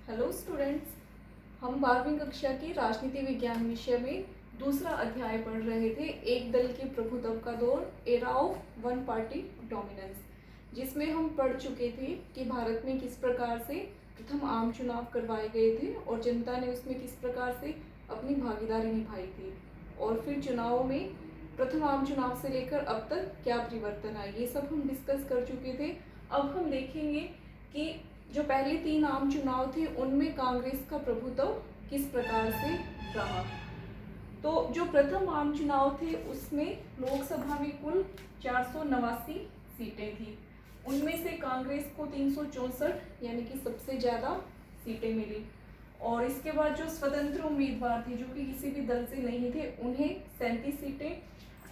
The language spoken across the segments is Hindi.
हेलो स्टूडेंट्स, हम 12वीं कक्षा की राजनीति विज्ञान विषय में दूसरा अध्याय पढ़ रहे थे, एक दल के प्रभुत्व का दौर, era of one party dominance, जिसमें हम पढ़ चुके थे कि भारत में किस प्रकार से प्रथम आम चुनाव करवाए गए थे और जनता ने उसमें किस प्रकार से अपनी भागीदारी निभाई थी, और फिर चुनावों में प्रथम आम चुनाव से लेकर अब तक क्या परिवर्तन आए, ये सब हम डिस्कस कर चुके थे। अब हम देखेंगे कि जो पहले 3 आम चुनाव थे उनमें कांग्रेस का प्रभुत्व किस प्रकार से रहा। तो जो प्रथम आम चुनाव थे उसमें लोकसभा में कुल 489 सीटें थी, उनमें से कांग्रेस को 364 यानी कि सबसे ज़्यादा सीटें मिली, और इसके बाद जो स्वतंत्र उम्मीदवार थे जो कि किसी भी दल से नहीं थे उन्हें 37 सीटें।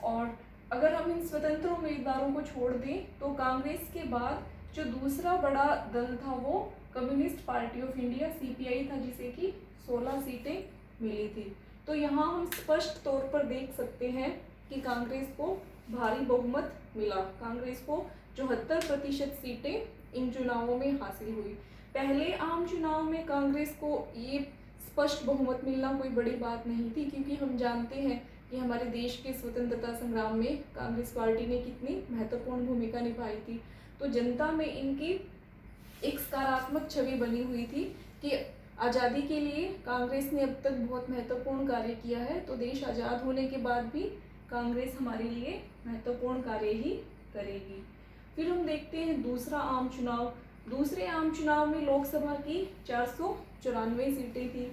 और अगर हम इन स्वतंत्र उम्मीदवारों को छोड़ दें तो कांग्रेस के बाद जो दूसरा बड़ा दल था वो communist party of India CPI था, जिसे कि 16 सीटें मिली थी। तो यहाँ हम स्पष्ट तौर पर देख सकते हैं कि कांग्रेस को भारी बहुमत मिला, कांग्रेस को 74% सीटें इन चुनावों में हासिल हुई। पहले आम चुनाव में कांग्रेस को ये स्पष्ट बहुमत मिलना कोई बड़ी बात नहीं थी, क्योंकि हम जानते हैं कि हमारे देश के स्वतंत्रता संग्राम में कांग्रेस पार्टी ने कितनी महत्वपूर्ण भूमिका निभाई थी। तो जनता में इनकी एक सकारात्मक छवि बनी हुई थी कि आज़ादी के लिए कांग्रेस ने अब तक बहुत महत्वपूर्ण कार्य किया है, तो देश आज़ाद होने के बाद भी कांग्रेस हमारे लिए महत्वपूर्ण कार्य ही करेगी। फिर हम देखते हैं दूसरा आम चुनाव। दूसरे आम चुनाव में लोकसभा की 494 सीटें थी,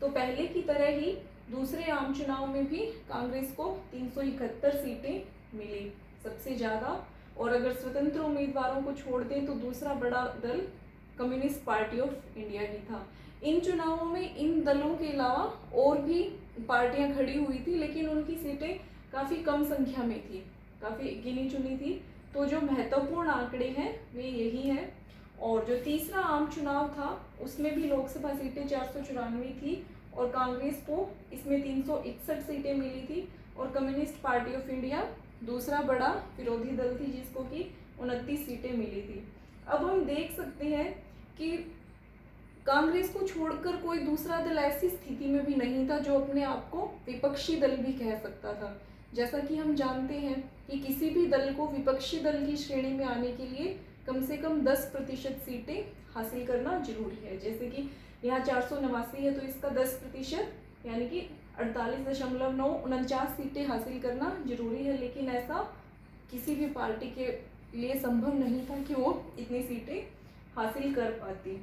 तो पहले की तरह ही दूसरे आम चुनाव में भी कांग्रेस को 371 सीटें मिली, सबसे ज़्यादा। और अगर स्वतंत्र उम्मीदवारों को छोड़ दें तो दूसरा बड़ा दल कम्युनिस्ट पार्टी ऑफ इंडिया ही था। इन चुनावों में इन दलों के अलावा और भी पार्टियां खड़ी हुई थी, लेकिन उनकी सीटें काफ़ी कम संख्या में थी, काफ़ी गिनी चुनी थी। तो जो महत्वपूर्ण आंकड़े हैं वे यही हैं। और जो तीसरा आम चुनाव था उसमें भी लोकसभा सीटें 494 थी और कांग्रेस को इसमें 361 सीटें मिली थी, और कम्युनिस्ट पार्टी ऑफ इंडिया दूसरा बड़ा विरोधी दल थी जिसको कि 29 सीटें मिली थी। अब हम देख सकते हैं कि कांग्रेस को छोड़कर कोई दूसरा दल ऐसी स्थिति में भी नहीं था जो अपने आप को विपक्षी दल भी कह सकता था। जैसा कि हम जानते हैं कि किसी भी दल को विपक्षी दल की श्रेणी में आने के लिए कम से कम 10% सीटें हासिल करना जरूरी है। जैसे कि यहाँ 489 है तो इसका 10% यानी कि 48.949 सीटें हासिल करना जरूरी है, लेकिन ऐसा किसी भी पार्टी के लिए संभव नहीं था कि वो इतनी सीटें हासिल कर पाती।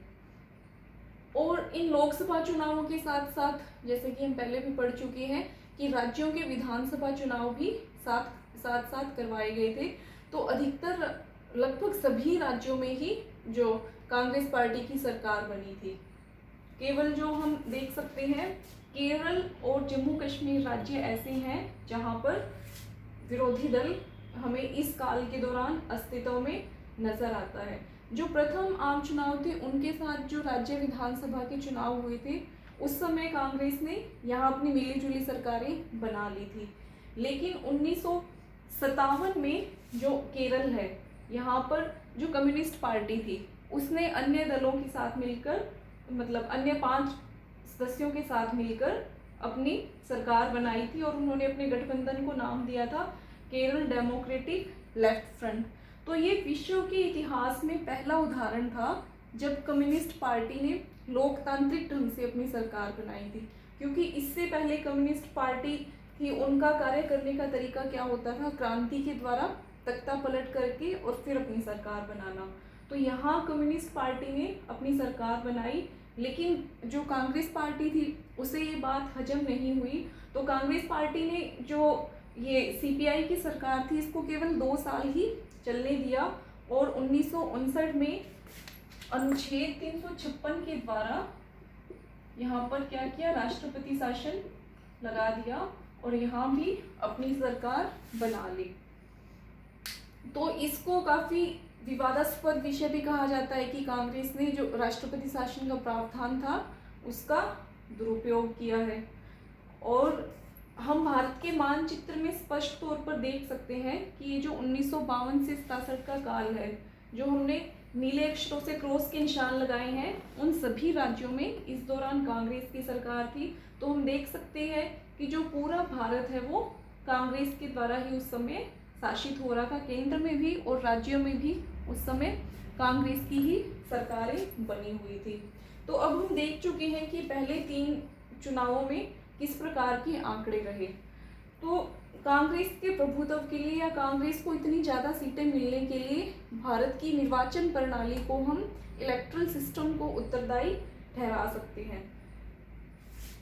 और इन लोकसभा चुनावों के साथ साथ जैसे कि हम पहले भी पढ़ चुके हैं कि राज्यों के विधानसभा चुनाव भी साथ करवाए गए थे। तो अधिकतर लगभग सभी राज्यों में ही जो कांग्रेस पार्टी की सरकार बनी थी। केवल जो हम देख सकते हैं केरल और जम्मू कश्मीर राज्य ऐसे हैं जहां पर विरोधी दल हमें इस काल के दौरान अस्तित्व में नजर आता है। जो प्रथम आम चुनाव थे उनके साथ जो राज्य विधानसभा के चुनाव हुए थे उस समय कांग्रेस ने यहाँ अपनी मिलीजुली सरकारें बना ली थी, लेकिन 1957 में जो केरल है यहाँ पर जो कम्युनिस्ट पार्टी थी उसने अन्य दलों के साथ मिलकर, मतलब अन्य 5 सदस्यों के साथ मिलकर अपनी सरकार बनाई थी, और उन्होंने अपने गठबंधन को नाम दिया था केरल डेमोक्रेटिक लेफ्ट फ्रंट। तो ये विश्व के इतिहास में पहला उदाहरण था जब कम्युनिस्ट पार्टी ने लोकतांत्रिक ढंग से अपनी सरकार बनाई थी, क्योंकि इससे पहले कम्युनिस्ट पार्टी थी उनका कार्य करने का तरीका क्या होता था, क्रांति के द्वारा तख्ता पलट करके और फिर अपनी सरकार बनाना। तो यहाँ कम्युनिस्ट पार्टी ने अपनी सरकार बनाई, लेकिन जो कांग्रेस पार्टी थी उसे ये बात हजम नहीं हुई। तो कांग्रेस पार्टी ने जो ये सीपीआई की सरकार थी इसको केवल 2 साल ही चलने दिया, और 1959 में अनुच्छेद 356 के द्वारा यहाँ पर क्या किया, राष्ट्रपति शासन लगा दिया और यहाँ भी अपनी सरकार बना ली। तो इसको काफ़ी विवादास्पद विषय भी कहा जाता है कि कांग्रेस ने जो राष्ट्रपति शासन का प्रावधान था उसका दुरुपयोग किया है। और हम भारत के मानचित्र में स्पष्ट तौर पर देख सकते हैं कि ये जो 1952 से 67 का काल है, जो हमने नीले अक्षरों से क्रॉस के निशान लगाए हैं, उन सभी राज्यों में इस दौरान कांग्रेस की सरकार थी। तो हम देख सकते हैं कि जो पूरा भारत है वो कांग्रेस के द्वारा ही उस समय शासित हो रहा था, केंद्र में भी और राज्यों में भी उस समय कांग्रेस की ही सरकारें बनी हुई थी। तो अब हम देख चुके हैं कि पहले 3 चुनावों में किस प्रकार के आंकड़े रहे। तो कांग्रेस के प्रभुत्व के लिए या कांग्रेस को इतनी ज़्यादा सीटें मिलने के लिए भारत की निर्वाचन प्रणाली को हम इलेक्टरल सिस्टम को उत्तरदायी ठहरा सकते हैं।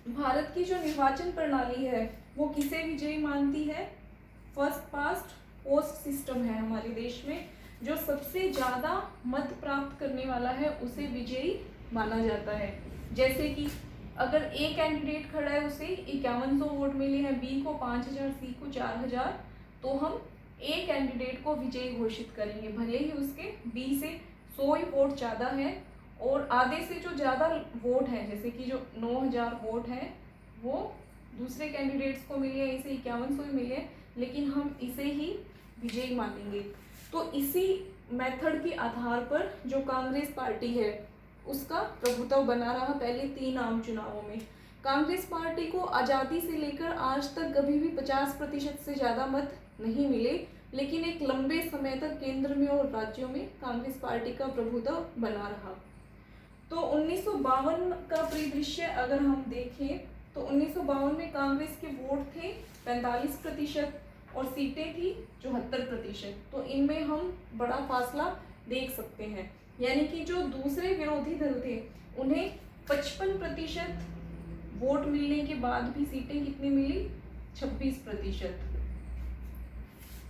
भारत की जो निर्वाचन प्रणाली है वो किसे विजयी मानती है? फर्स्ट पास्ट पोस्ट सिस्टम है हमारे देश में। जो सबसे ज़्यादा मत प्राप्त करने वाला है उसे विजयी माना जाता है। जैसे कि अगर ए कैंडिडेट खड़ा है उसे 5100 वोट मिले हैं, बी को 5000, सी को 4000, तो हम ए कैंडिडेट को विजयी घोषित करेंगे, भले ही उसके बी से 100 ही वोट ज़्यादा है और आधे से जो ज़्यादा वोट है, जैसे कि जो 9000 वोट है वो दूसरे कैंडिडेट्स को मिले, इसे 5100 ही मिले, लेकिन हम इसे ही विजयी मानेंगे। तो इसी मेथड के आधार पर जो कांग्रेस पार्टी है उसका प्रभुत्व बना रहा पहले 3 आम चुनावों में। कांग्रेस पार्टी को आज़ादी से लेकर आज तक कभी भी 50% से ज़्यादा मत नहीं मिले, लेकिन एक लंबे समय तक केंद्र में और राज्यों में कांग्रेस पार्टी का प्रभुत्व बना रहा। तो 1952 का परिदृश्य अगर हम देखें तो 1952 में कांग्रेस के वोट थे 45% और सीटें थी 74%। तो इनमें हम बड़ा फासला देख सकते हैं, यानी कि जो दूसरे विरोधी दल थे उन्हें 55% वोट मिलने के बाद भी सीटें कितनी मिली? 26%।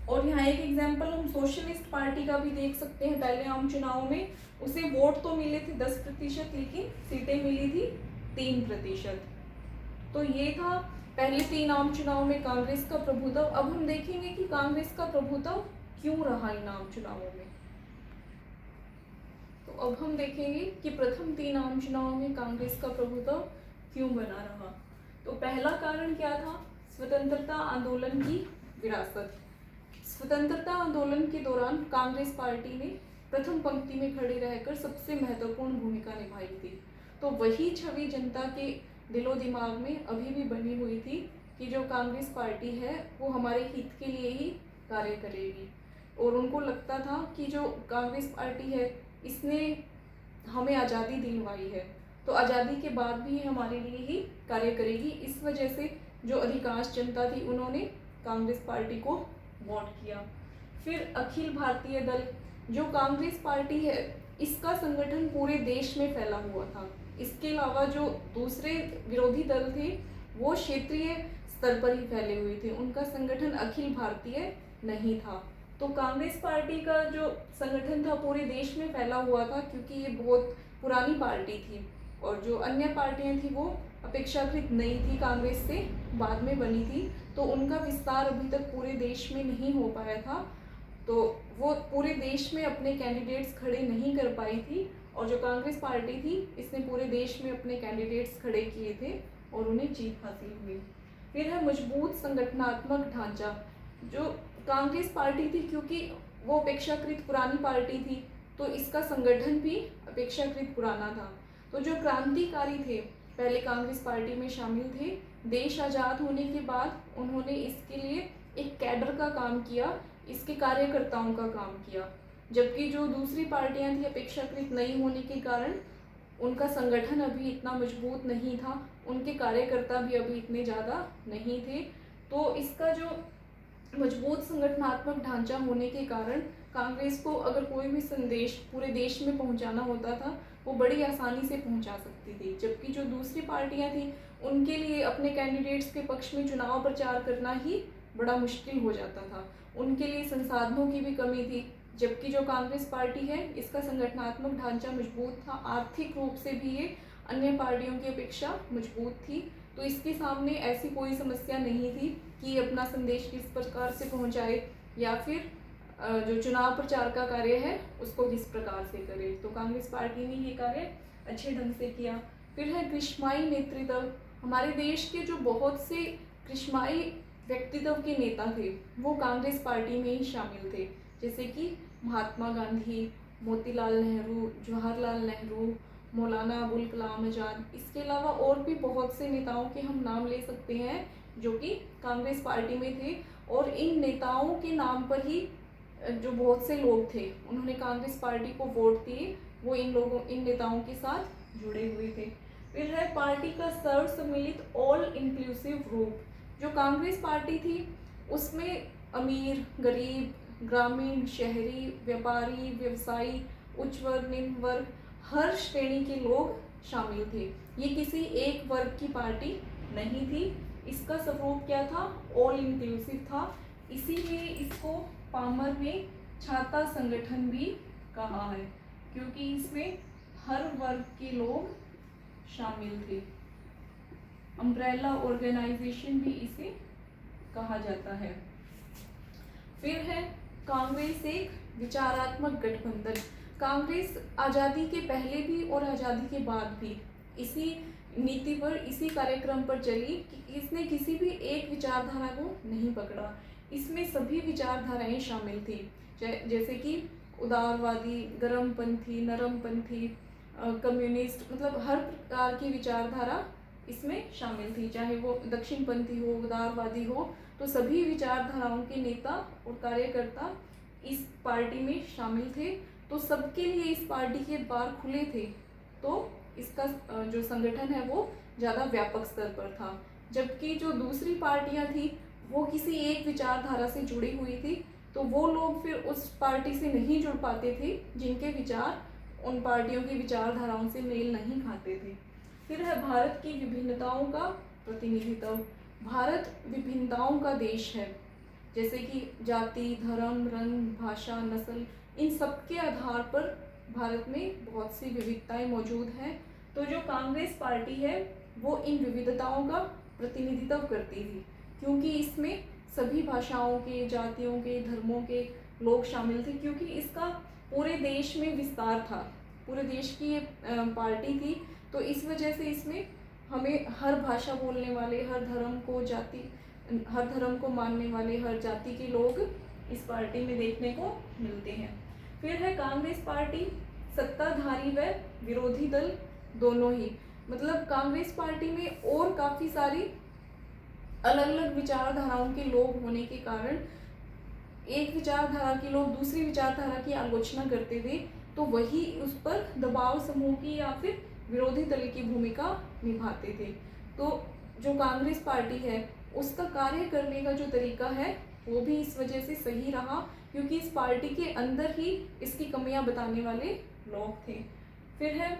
और यहाँ एक एग्जाम्पल हम सोशलिस्ट पार्टी का भी देख सकते हैं। पहले आम चुनाव में उसे वोट तो मिले थे 10%, लेकिन सीटें मिली थी 3%। तो ये था पहले 3 आम चुनाव में कांग्रेस का प्रभुत्व। अब हम देखेंगे कि कांग्रेस का प्रभुत्व क्यों रहा इन आम चुनावों में। तो अब हम देखेंगे कि प्रथम 3 आम चुनावों में कांग्रेस का प्रभुत्व क्यों बना रहा। तो पहला कारण क्या था? स्वतंत्रता आंदोलन की विरासत। स्वतंत्रता आंदोलन के दौरान कांग्रेस पार्टी ने प्रथम पंक्ति में खड़े रहकर सबसे महत्वपूर्ण भूमिका निभाई थी। तो वही छवि जनता के दिलो दिमाग में अभी भी बनी हुई थी कि जो कांग्रेस पार्टी है वो हमारे हित के लिए ही कार्य करेगी। और उनको लगता था कि जो कांग्रेस पार्टी है इसने हमें आज़ादी दिलवाई है, तो आज़ादी के बाद भी हमारे लिए ही कार्य करेगी। इस वजह से जो अधिकांश जनता थी उन्होंने कांग्रेस पार्टी को वोट किया। फिर अखिल भारतीय दल, जो कांग्रेस पार्टी है इसका संगठन पूरे देश में फैला हुआ था। इसके अलावा जो दूसरे विरोधी दल थे वो क्षेत्रीय स्तर पर ही फैले हुए थे, उनका संगठन अखिल भारतीय नहीं था। तो कांग्रेस पार्टी का जो संगठन था पूरे देश में फैला हुआ था, क्योंकि ये बहुत पुरानी पार्टी थी और जो अन्य पार्टियां थी वो अपेक्षाकृत नई थी, कांग्रेस से बाद में बनी थी, तो उनका विस्तार अभी तक पूरे देश में नहीं हो पाया था। तो वो पूरे देश में अपने कैंडिडेट्स खड़े नहीं कर पाई थी और जो कांग्रेस पार्टी थी इसने पूरे देश में अपने कैंडिडेट्स खड़े किए थे और उन्हें जीत हासिल हुई। फिर है मजबूत संगठनात्मक ढांचा। जो कांग्रेस पार्टी थी क्योंकि वो अपेक्षाकृत पुरानी पार्टी थी तो इसका संगठन भी अपेक्षाकृत पुराना था। तो जो क्रांतिकारी थे पहले कांग्रेस पार्टी में शामिल थे, देश आज़ाद होने के बाद उन्होंने इसके लिए एक कैडर का काम किया, इसके कार्यकर्ताओं का काम किया। जबकि जो दूसरी पार्टियां थी अपेक्षाकृत नई होने के कारण उनका संगठन अभी इतना मजबूत नहीं था, उनके कार्यकर्ता भी अभी इतने ज़्यादा नहीं थे। तो इसका जो मजबूत संगठनात्मक ढांचा होने के कारण कांग्रेस को अगर कोई भी संदेश पूरे देश में पहुंचाना होता था वो बड़ी आसानी से पहुंचा सकती थी। जबकि जो दूसरी पार्टियां थी उनके लिए अपने कैंडिडेट्स के पक्ष में चुनाव प्रचार करना ही बड़ा मुश्किल हो जाता था, उनके लिए संसाधनों की भी कमी थी। जबकि जो कांग्रेस पार्टी है इसका संगठनात्मक ढांचा मजबूत था, आर्थिक रूप से भी ये अन्य पार्टियों की अपेक्षा मजबूत थी। तो इसके सामने ऐसी कोई समस्या नहीं थी कि अपना संदेश किस प्रकार से पहुंचाए या फिर जो चुनाव प्रचार का कार्य है उसको किस प्रकार से करे। तो कांग्रेस पार्टी ने ये कार्य अच्छे ढंग से किया। फिर है कृष्माई नेतृत्व। हमारे देश के जो बहुत से कृष्माई व्यक्तित्व के नेता थे वो कांग्रेस पार्टी में ही शामिल थे, जैसे कि महात्मा गांधी, मोतीलाल नेहरू, जवाहरलाल नेहरू, मौलाना अबुल कलाम आज़ाद। इसके अलावा और भी बहुत से नेताओं के हम नाम ले सकते हैं जो कि कांग्रेस पार्टी में थे, और इन नेताओं के नाम पर ही जो बहुत से लोग थे उन्होंने कांग्रेस पार्टी को वोट दिए, वो इन नेताओं के साथ जुड़े हुए थे। फिर है पार्टी का सर्व सम्मिलित ऑल इंक्लूसिव रूप। जो कांग्रेस पार्टी थी उसमें अमीर, गरीब, ग्रामीण, शहरी, व्यापारी, व्यवसायी, उच्च वर्ग, निम्न वर्ग, हर श्रेणी के लोग शामिल थे। ये किसी एक वर्ग की पार्टी नहीं थी। इसका स्वरूप क्या था? ऑल इंक्लूसिव था। इसीलिए इसको पामर ने छाता संगठन भी कहा है, क्योंकि इसमें हर वर्ग के लोग शामिल थे। अम्ब्रेला ऑर्गेनाइजेशन भी इसे कहा जाता है। फिर है कांग्रेस एक विचारात्मक गठबंधन। कांग्रेस आज़ादी के पहले भी और आज़ादी के बाद भी इसी नीति पर, इसी कार्यक्रम पर चली कि इसने किसी भी एक विचारधारा को नहीं पकड़ा। इसमें सभी विचारधाराएं शामिल थी, जैसे कि उदारवादी, गर्मपंथी, नरमपंथी, कम्युनिस्ट, मतलब हर प्रकार की विचारधारा इसमें शामिल थी। चाहे वो दक्षिणपंथी हो, उदारवादी हो, तो सभी विचारधाराओं के नेता और कार्यकर्ता इस पार्टी में शामिल थे। तो सबके लिए इस पार्टी के द्वार खुले थे। तो इसका जो संगठन है वो ज़्यादा व्यापक स्तर पर था। जबकि जो दूसरी पार्टियां थी वो किसी एक विचारधारा से जुड़ी हुई थी, तो वो लोग फिर उस पार्टी से नहीं जुड़ पाते थे जिनके विचार उन पार्टियों की विचारधाराओं से मेल नहीं खाते थे। फिर है भारत की विभिन्नताओं का प्रतिनिधित्व। भारत विभिन्नताओं का देश है, जैसे कि जाति, धर्म, रंग, भाषा, नस्ल, इन सब के आधार पर भारत में बहुत सी विविधताएं मौजूद हैं। तो जो कांग्रेस पार्टी है वो इन विविधताओं का प्रतिनिधित्व करती थी, क्योंकि इसमें सभी भाषाओं के, जातियों के, धर्मों के लोग शामिल थे। क्योंकि इसका पूरे देश में विस्तार था, पूरे देश की ये पार्टी थी, तो इस वजह से इसमें हमें हर भाषा बोलने वाले, हर धर्म को मानने वाले, हर जाति के लोग इस पार्टी में देखने को मिलते हैं। फिर है कांग्रेस पार्टी सत्ताधारी व विरोधी दल दोनों ही। मतलब कांग्रेस पार्टी में और काफ़ी सारी अलग अलग विचारधाराओं के लोग होने के कारण एक विचारधारा के लोग दूसरी विचारधारा की आलोचना करते थे, तो वही उस पर दबाव समूह की या फिर विरोधी दल की भूमिका निभाते थे। तो जो कांग्रेस पार्टी है उसका कार्य करने का जो तरीका है वो भी इस वजह से सही रहा, क्योंकि इस पार्टी के अंदर ही इसकी कमियां बताने वाले लोग थे। फिर है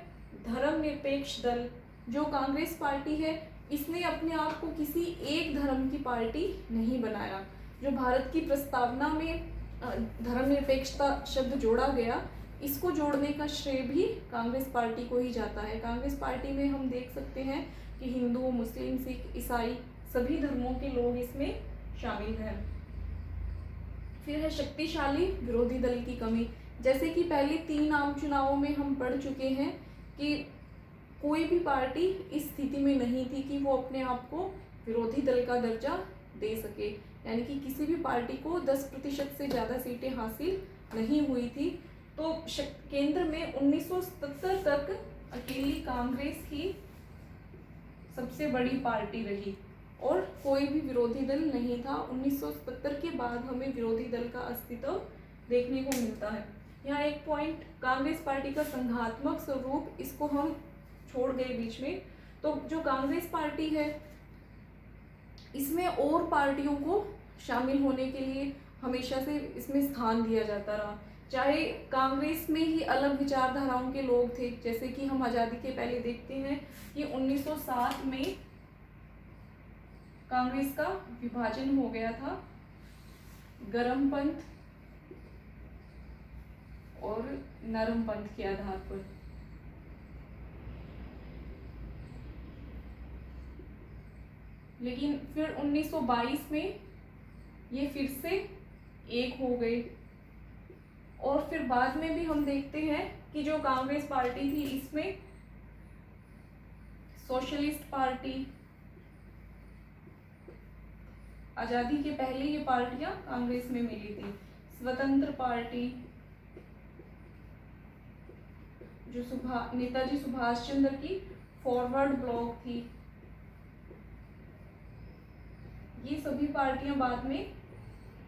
धर्मनिरपेक्ष दल। जो कांग्रेस पार्टी है इसने अपने आप को किसी एक धर्म की पार्टी नहीं बनाया। जो भारत की प्रस्तावना में धर्मनिरपेक्षता शब्द जोड़ा गया, इसको जोड़ने का श्रेय भी कांग्रेस पार्टी को ही जाता है। कांग्रेस पार्टी में हम देख सकते हैं कि हिंदू, मुस्लिम, सिख, ईसाई सभी धर्मों के लोग इसमें शामिल हैं। फिर है शक्तिशाली विरोधी दल की कमी। जैसे कि पहले 3 आम चुनावों में हम पढ़ चुके हैं कि कोई भी पार्टी इस स्थिति में नहीं थी कि वो अपने आप को विरोधी दल का दर्जा दे सके, यानी कि किसी भी पार्टी को 10% से ज़्यादा सीटें हासिल नहीं हुई थी। तो केंद्र में 1977 तक अकेली कांग्रेस ही सबसे बड़ी पार्टी रही और कोई भी विरोधी दल नहीं था। 1977 के बाद हमें विरोधी दल का अस्तित्व देखने को मिलता है। यहाँ एक पॉइंट, कांग्रेस पार्टी का संघात्मक स्वरूप, इसको हम छोड़ गए बीच में। तो जो कांग्रेस पार्टी है इसमें और पार्टियों को शामिल होने के लिए हमेशा से इसमें स्थान दिया जाता रहा। चाहे कांग्रेस में ही अलग विचारधाराओं के लोग थे, जैसे कि हम आज़ादी के पहले देखते हैं कि 1907 में कांग्रेस का विभाजन हो गया था गर्मपंथ और नरमपंथ के आधार पर। लेकिन फिर 1922 में ये फिर से एक हो गए। और फिर बाद में भी हम देखते हैं कि जो कांग्रेस पार्टी थी इसमें सोशलिस्ट पार्टी, आज़ादी के पहले ये पार्टियां कांग्रेस में मिली थी, स्वतंत्र पार्टी, जो नेताजी सुभाष चंद्र की फॉरवर्ड ब्लॉक थी, ये सभी पार्टियां बाद में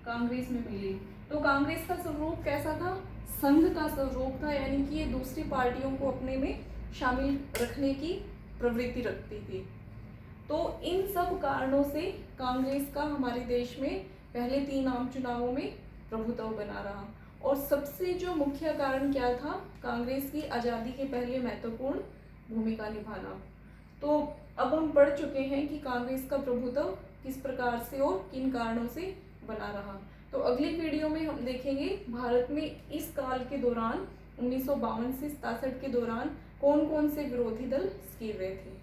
कांग्रेस में मिली। तो कांग्रेस का स्वरूप कैसा था? संघ का स्वरूप था, यानी कि ये दूसरी पार्टियों को अपने में शामिल रखने की प्रवृत्ति रखती थी। तो इन सब कारणों से कांग्रेस का हमारे देश में पहले 3 आम चुनावों में प्रभुत्व बना रहा। और सबसे जो मुख्य कारण क्या था? कांग्रेस की आज़ादी के पहले महत्वपूर्ण भूमिका निभाना। तो अब हम पढ़ चुके हैं कि कांग्रेस का प्रभुत्व किस प्रकार से और किन कारणों से बना रहा। तो अगली वीडियो में हम देखेंगे भारत में इस काल के दौरान 1952 से 67 के दौरान कौन कौन से विरोधी दल सक्रिय थे।